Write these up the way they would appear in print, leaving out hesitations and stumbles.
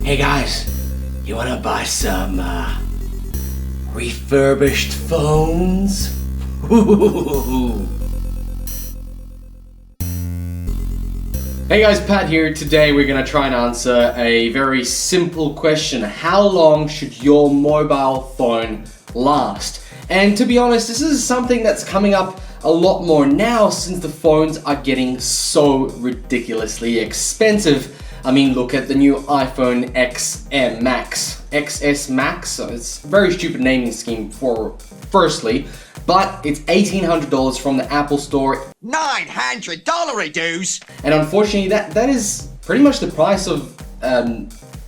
Hey guys, you wanna buy some refurbished phones? Hey guys, Pat here. Today we're gonna try and answer a very simple question. How long should your mobile phone last? And to be honest, this is something that's coming up a lot more now since the phones are getting so ridiculously expensive. I mean, look at the new iPhone XS Max. So it's a very stupid naming scheme firstly, but it's $1,800 from the Apple Store. $900 dues. And unfortunately, that is pretty much the price of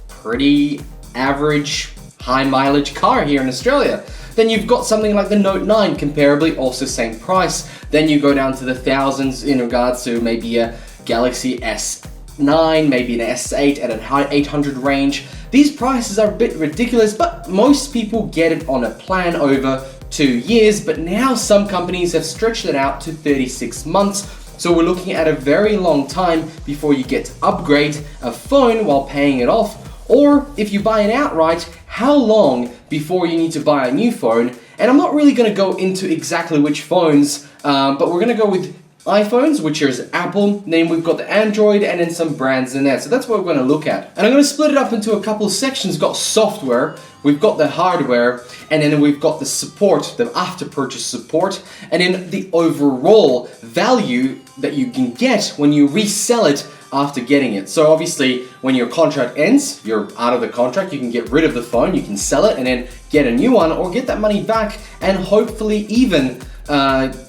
pretty average high mileage car here in Australia. Then you've got something like the Note 9, comparably also same price. Then you go down to the thousands in regards to maybe a Galaxy S9, maybe an S8 at an high 800 range. These prices are a bit ridiculous, but most people get it on a plan over 2 years, but now some companies have stretched it out to 36 months. So we're looking at a very long time before you get to upgrade a phone while paying it off. Or if you buy it outright, how long before you need to buy a new phone? And I'm not really going to go into exactly which phones, but we're going to go with iPhones, which is Apple, then we've got the Android, and then some brands in there. So that's what we're going to look at. And I'm going to split it up into a couple of sections. We've got software, we've got the hardware, and then we've got the support, the after-purchase support, and then the overall value that you can get when you resell it after getting it. So obviously, when your contract ends, you're out of the contract, you can get rid of the phone, you can sell it, and then get a new one, or get that money back, and hopefully even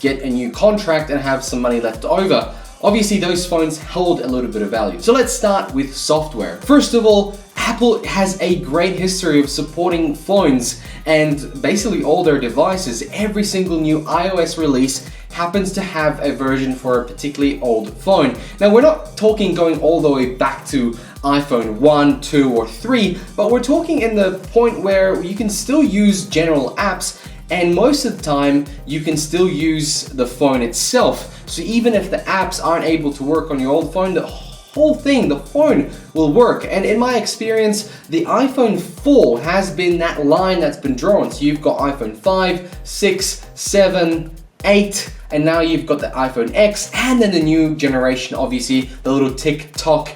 get a new contract and have some money left over. Obviously, those phones hold a little bit of value. So let's start with software. First of all, Apple has a great history of supporting phones and basically all their devices. Every single new iOS release happens to have a version for a particularly old phone. Now, we're not talking going all the way back to iPhone 1, 2, or 3, but we're talking in the point where you can still use general apps, and most of the time you can still use the phone itself. So even if the apps aren't able to work on your old phone, the whole thing, the phone, will work. And in my experience, the iPhone 4 has been that line that's been drawn. So you've got iPhone 5, 6, 7, 8, and now you've got the iPhone X, and then the new generation, obviously, the little TikTok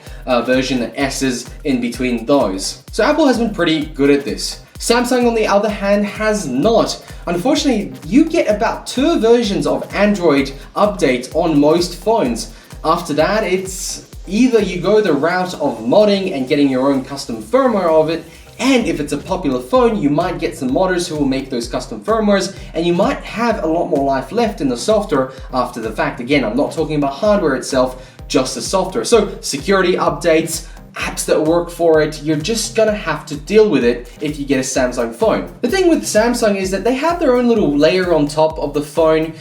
version, the S's in between those. So Apple has been pretty good at this. Samsung, on the other hand, has not. Unfortunately, you get about 2 versions of Android updates on most phones. After that, it's either you go the route of modding and getting your own custom firmware of it, and if it's a popular phone, you might get some modders who will make those custom firmwares, and you might have a lot more life left in the software after the fact. Again, I'm not talking about hardware itself, just the software. So security updates, apps that work for it, you're just gonna have to deal with it if you get a Samsung phone. The thing with Samsung is that they have their own little layer on top of the phone,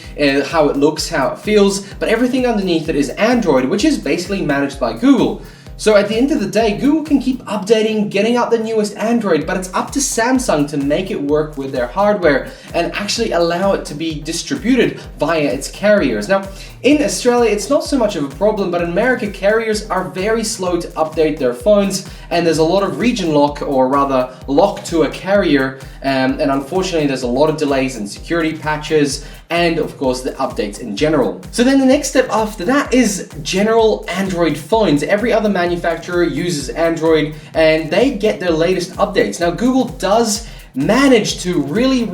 how it looks, how it feels, but everything underneath it is Android, which is basically managed by Google. So at the end of the day, Google can keep updating, getting out the newest Android, but it's up to Samsung to make it work with their hardware and actually allow it to be distributed via its carriers. Now, in Australia, it's not so much of a problem, but in America, carriers are very slow to update their phones, and there's a lot of region lock, or rather lock to a carrier, and unfortunately there's a lot of delays in security patches and of course the updates in general. So then the next step after that is general Android phones. Every other manufacturer uses Android and they get their latest updates. Now, Google does managed to really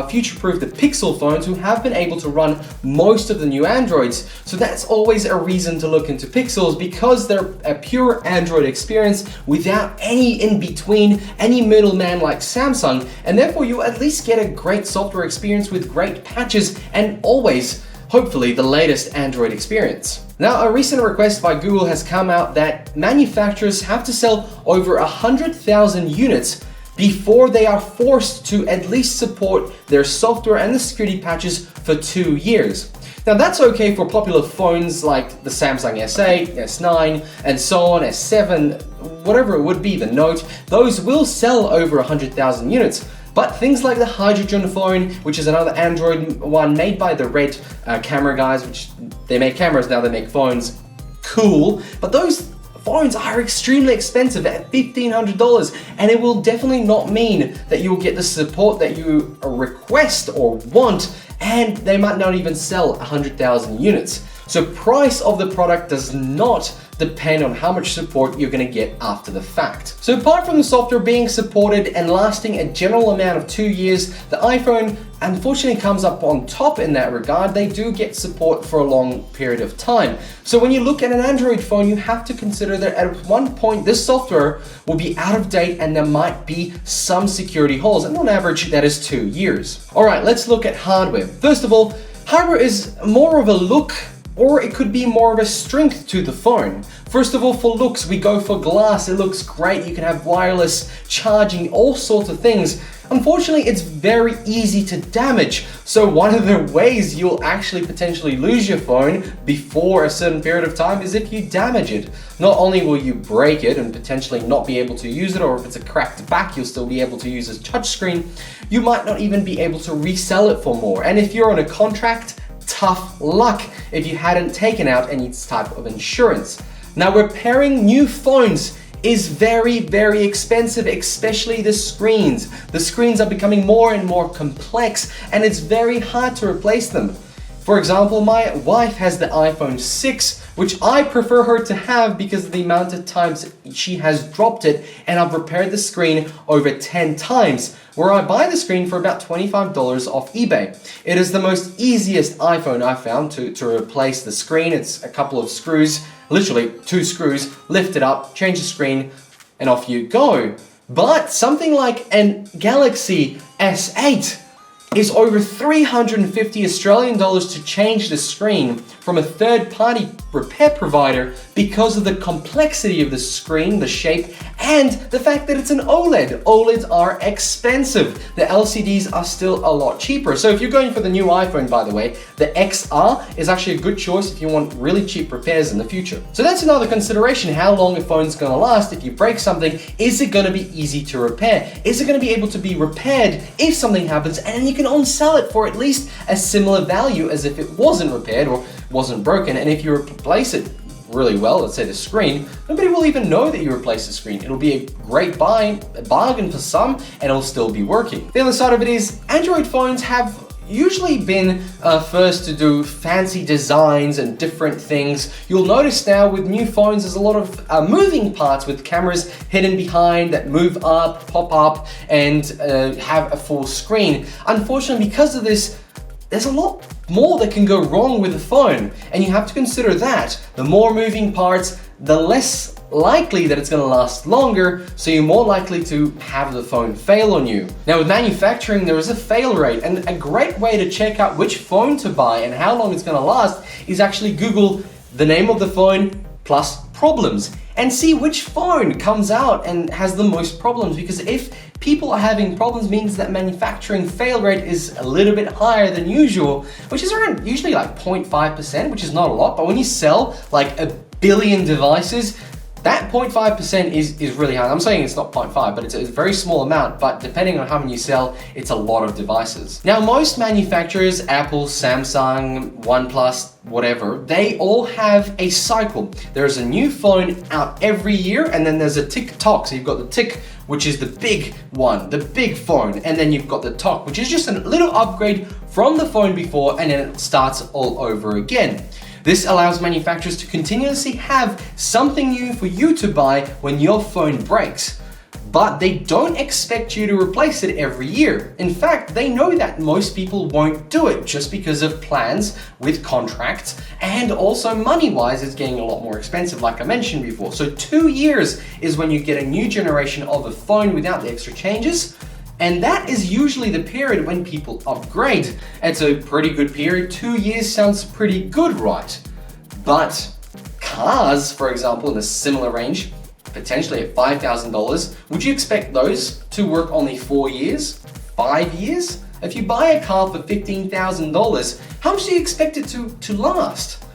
future-proof the Pixel phones, who have been able to run most of the new Androids. So that's always a reason to look into Pixels, because they're a pure Android experience without any in-between, any middleman like Samsung, and therefore you at least get a great software experience with great patches and always, hopefully, the latest Android experience. Now, a recent request by Google has come out that manufacturers have to sell over 100,000 units before they are forced to at least support their software and the security patches for 2 years. Now, that's okay for popular phones like the Samsung S8, S9, and so on, S7, whatever it would be, the Note. Those will sell over 100,000 units. But things like the Hydrogen phone, which is another Android one made by the Red camera guys, which they make cameras now, they make phones, cool. But those phones are extremely expensive at $1,500, and it will definitely not mean that you'll get the support that you request or want, and they might not even sell 100,000 units. So price of the product does not depend on how much support you're going to get after the fact. So apart from the software being supported and lasting a general amount of 2 years, the iPhone unfortunately comes up on top in that regard. They do get support for a long period of time. So when you look at an Android phone, you have to consider that at one point this software will be out of date and there might be some security holes, and on average that is 2 years. All right, let's look at hardware. First of all, hardware is more of a look, or it could be more of a strength to the phone. First of all, for looks, we go for glass. It looks great. You can have wireless charging, all sorts of things. Unfortunately, it's very easy to damage. So one of the ways you'll actually potentially lose your phone before a certain period of time is if you damage it. Not only will you break it and potentially not be able to use it, or if it's a cracked back, you'll still be able to use a touchscreen, you might not even be able to resell it for more. And if you're on a contract, tough luck if you hadn't taken out any type of insurance. Now, repairing new phones is very, very expensive, especially the screens. The screens are becoming more and more complex, and it's very hard to replace them. For example, my wife has the iPhone 6, which I prefer her to have because of the amount of times she has dropped it, and I've repaired the screen over 10 times, where I buy the screen for about $25 off eBay. It is the most easiest iPhone I've found to replace the screen. It's a couple of screws, literally 2 screws, lift it up, change the screen, and off you go. But something like an Galaxy S8 is over 350 Australian dollars to change the screen from a third-party repair provider because of the complexity of the screen, the shape, and the fact that it's an OLED. OLEDs are expensive. The LCDs are still a lot cheaper. So if you're going for the new iPhone, by the way, the XR is actually a good choice if you want really cheap repairs in the future. So that's another consideration, how long a phone's gonna last. If you break something, is it gonna be easy to repair? Is it gonna be able to be repaired if something happens, and you can on-sell it for at least a similar value as if it wasn't repaired or wasn't broken? And if you replace it really well, let's say the screen, nobody will even know that you replaced the screen. It'll be a great buy, a bargain for some, and it'll still be working. The other side of it is Android phones have usually been first to do fancy designs and different things. You'll notice now with new phones there's a lot of moving parts with cameras hidden behind that move up, pop up, and have a full screen. Unfortunately, because of this, there's a lot more that can go wrong with the phone, and you have to consider that. The more moving parts, the less likely that it's going to last longer, so you're more likely to have the phone fail on you. Now with manufacturing, there is a fail rate, and a great way to check out which phone to buy and how long it's going to last is actually Google the name of the phone plus problems and see which phone comes out and has the most problems, because if people are having problems means that manufacturing fail rate is a little bit higher than usual, which is around usually like 0.5%, which is not a lot, but when you sell like 1 billion devices, that 0.5% is really high. I'm saying it's not 0.5, but it's a very small amount, but depending on how many you sell, it's a lot of devices. Now, most manufacturers, Apple, Samsung, OnePlus, whatever, they all have a cycle. There's a new phone out every year, and then there's a tick-tock. So you've got the tick, which is the big one, the big phone, and then you've got the tock, which is just a little upgrade from the phone before, and then it starts all over again. This allows manufacturers to continuously have something new for you to buy when your phone breaks. But they don't expect you to replace it every year. In fact, they know that most people won't do it just because of plans with contracts, and also money-wise it's getting a lot more expensive, like I mentioned before. So 2 years is when you get a new generation of a phone without the extra changes. And that is usually the period when people upgrade. It's a pretty good period. 2 years sounds pretty good, right? But cars, for example, in a similar range, potentially at $5,000, would you expect those to work only 4 years, 5 years? If you buy a car for $15,000, how much do you expect it to last?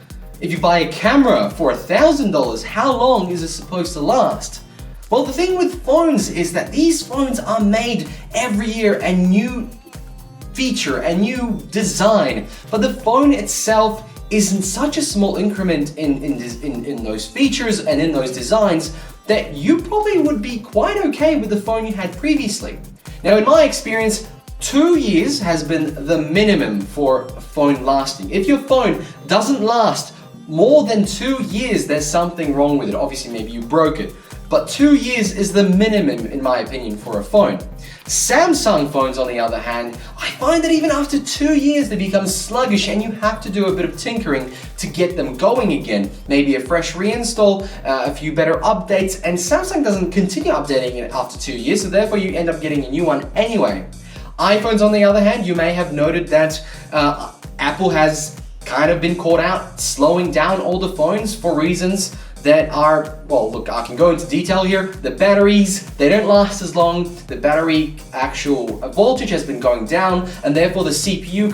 If you buy a camera for $1,000, how long is it supposed to last? Well, the thing with phones is that these phones are made every year, a new feature, a new design, but the phone itself is in such a small increment in those features and in those designs that you probably would be quite okay with the phone you had previously. Now, in my experience, 2 years has been the minimum for a phone lasting. If your phone doesn't last more than 2 years, there's something wrong with it. Obviously, maybe you broke it. But 2 years is the minimum, in my opinion, for a phone. Samsung phones, on the other hand, I find that even after 2 years, they become sluggish and you have to do a bit of tinkering to get them going again. Maybe a fresh reinstall, a few better updates, and Samsung doesn't continue updating it after 2 years, so therefore you end up getting a new one anyway. iPhones, on the other hand, you may have noted that Apple has kind of been caught out slowing down all the phones for reasons that are, well, look, I can go into detail here. The batteries, they don't last as long. The battery actual voltage has been going down, and therefore the CPU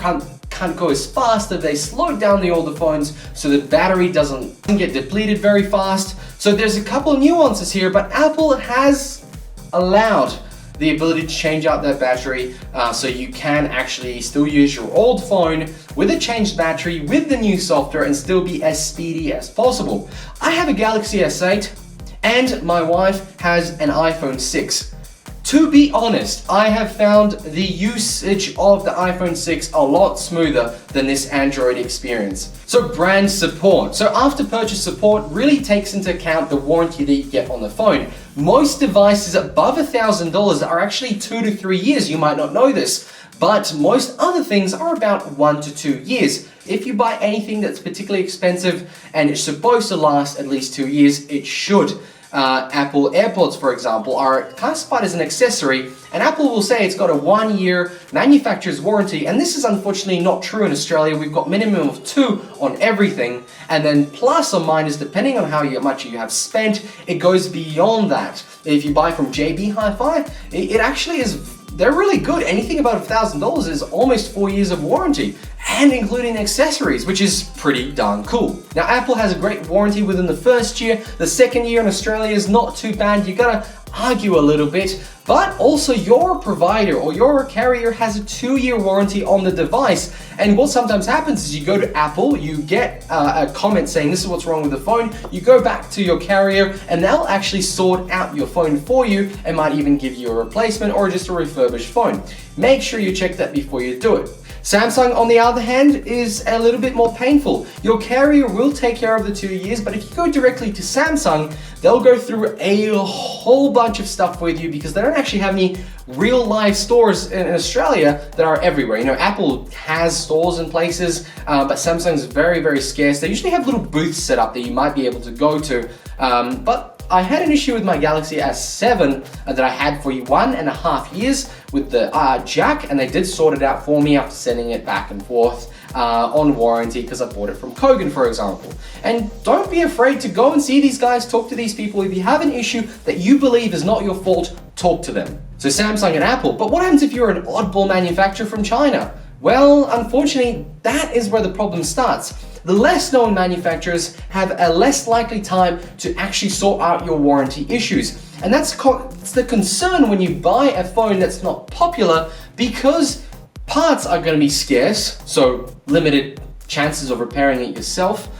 can't go as fast. If they slowed down the older phones, so the battery doesn't get depleted very fast. So there's a couple nuances here, but Apple has allowed the ability to change out that battery, so you can actually still use your old phone with a changed battery with the new software and still be as speedy as possible. I have a Galaxy S8 and my wife has an iPhone 6. To be honest, I have found the usage of the iPhone 6 a lot smoother than this Android experience. So brand support. So after purchase support really takes into account the warranty that you get on the phone. Most devices above $1,000 are actually 2 to 3 years. You might not know this, but most other things are about 1 to 2 years. If you buy anything that's particularly expensive and it's supposed to last at least 2 years, it should. Apple AirPods, for example, are classified as an accessory, and Apple will say it's got a 1-year manufacturer's warranty, and this is unfortunately not true in Australia. We've got minimum of 2 on everything, and then plus or minus, depending on how much you have spent, it goes beyond that. If you buy from JB Hi-Fi, it actually is, they're really good. Anything about $1,000 is almost 4 years of warranty, and including accessories, which is pretty darn cool. Now, Apple has a great warranty within the first year. The second year in Australia is not too bad. You gotta argue a little bit, but also your provider or your carrier has a 2-year warranty on the device. And what sometimes happens is you go to Apple, you get a comment saying this is what's wrong with the phone, you go back to your carrier and they'll actually sort out your phone for you and might even give you a replacement or just a refurbished phone. Make sure you check that before you do it. Samsung, on the other hand, is a little bit more painful. Your carrier will take care of the 2 years, but if you go directly to Samsung, they'll go through a whole bunch of stuff with you because they don't actually have any real live stores in Australia that are everywhere. You know, Apple has stores in places, but Samsung's very, very scarce. They usually have little booths set up that you might be able to go to, but I had an issue with my Galaxy S7 that I had for 1.5 years with the jack, and they did sort it out for me after sending it back and forth on warranty because I bought it from Kogan, for example. And don't be afraid to go and see these guys, talk to these people. If you have an issue that you believe is not your fault, talk to them. So Samsung and Apple, but what happens if you're an oddball manufacturer from China? Well, unfortunately, that is where the problem starts. The less known manufacturers have a less likely time to actually sort out your warranty issues. And that's the concern when you buy a phone that's not popular, because parts are going to be scarce, so limited chances of repairing it yourself.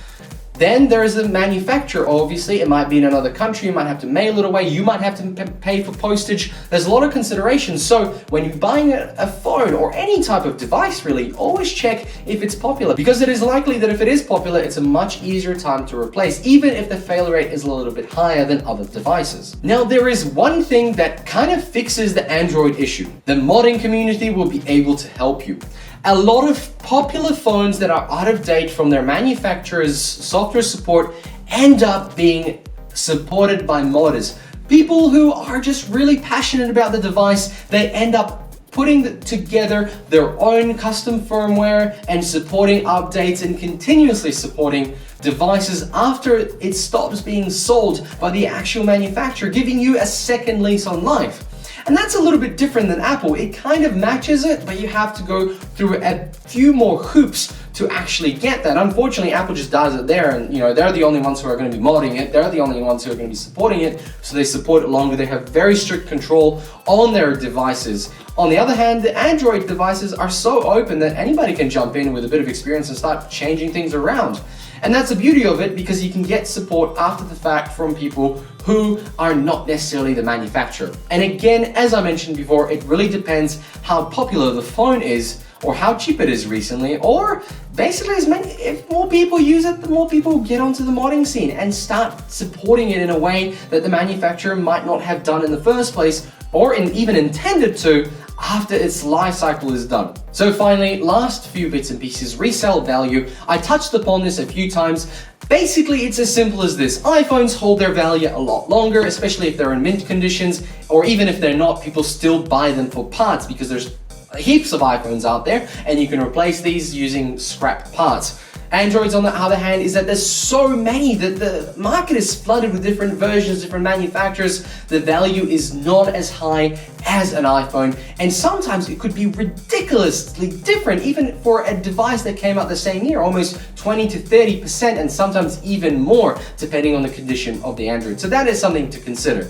Then there is the manufacturer, obviously. It might be in another country, you might have to mail it away, you might have to pay for postage. There's a lot of considerations. So when you're buying a phone or any type of device really, always check if it's popular, because it is likely that if it is popular, it's a much easier time to replace, even if the failure rate is a little bit higher than other devices. Now, there is one thing that kind of fixes the Android issue. The modding community will be able to help you. A lot of popular phones that are out of date from their manufacturer's software support end up being supported by modders. People who are just really passionate about the device, they end up putting together their own custom firmware and supporting updates and continuously supporting devices after it stops being sold by the actual manufacturer, giving you a second lease on life. And that's a little bit different than Apple. It kind of matches it, but you have to go through a few more hoops to actually get that. Unfortunately, Apple just does it there, and they're the only ones who are going to be modding it. They're the only ones who are going to be supporting it, so they support it longer. They have very strict control on their devices. On the other hand, the Android devices are so open that anybody can jump in with a bit of experience and start changing things around. And that's the beauty of it, because you can get support after the fact from people who are not necessarily the manufacturer. And again, as I mentioned before, it really depends how popular the phone is, or how cheap it is recently, or basically if more people use it, the more people get onto the modding scene and start supporting it in a way that the manufacturer might not have done in the first place, or even intended to after its life cycle is done. So finally, last few bits and pieces, resale value. I touched upon this a few times. Basically, it's as simple as this. iPhones hold their value a lot longer, especially if they're in mint conditions, or even if they're not, people still buy them for parts because there's heaps of iPhones out there and you can replace these using scrap parts. Androids, on the other hand, is that there's so many that the market is flooded with different versions, different manufacturers. The value is not as high as an iPhone, and sometimes it could be ridiculously different, even for a device that came out the same year, almost 20 to 30%, and sometimes even more, depending on the condition of the Android. So that is something to consider.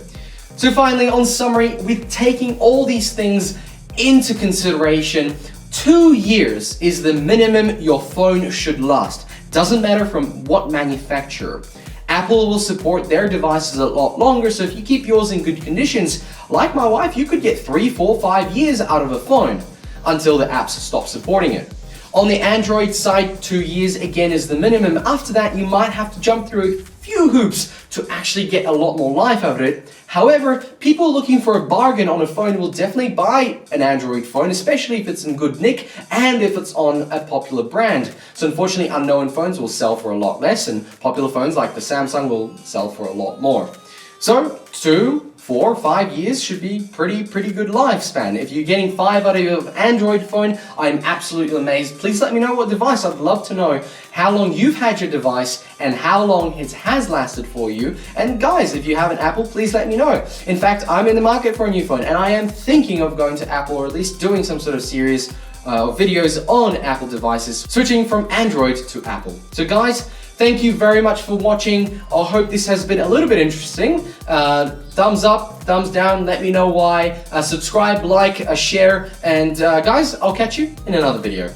So finally, on summary, with taking all these things into consideration, 2 years is the minimum your phone should last. Doesn't matter from what manufacturer. Apple will support their devices a lot longer, so if you keep yours in good conditions, like my wife, you could get 3, 4, 5 years out of a phone until the apps stop supporting it. On the Android side, 2 years again is the minimum. After that, you might have to jump through a few hoops to actually get a lot more life out of it. However, people looking for a bargain on a phone will definitely buy an Android phone, especially if it's in good nick and if it's on a popular brand. So unfortunately, unknown phones will sell for a lot less, and popular phones like the Samsung will sell for a lot more. So 2, 4, 5 years should be pretty good lifespan. If you're getting 5 out of your Android phone, I'm absolutely amazed. Please let me know what device. I'd love to know how long you've had your device and how long it has lasted for you. And guys, if you have an Apple, please let me know. In fact, I'm in the market for a new phone, and I am thinking of going to Apple, or at least doing some sort of series videos on Apple devices, switching from Android to Apple. So guys, thank you very much for watching. I hope this has been a little bit interesting. Thumbs up, thumbs down, let me know why. Subscribe, like, share, and guys, I'll catch you in another video.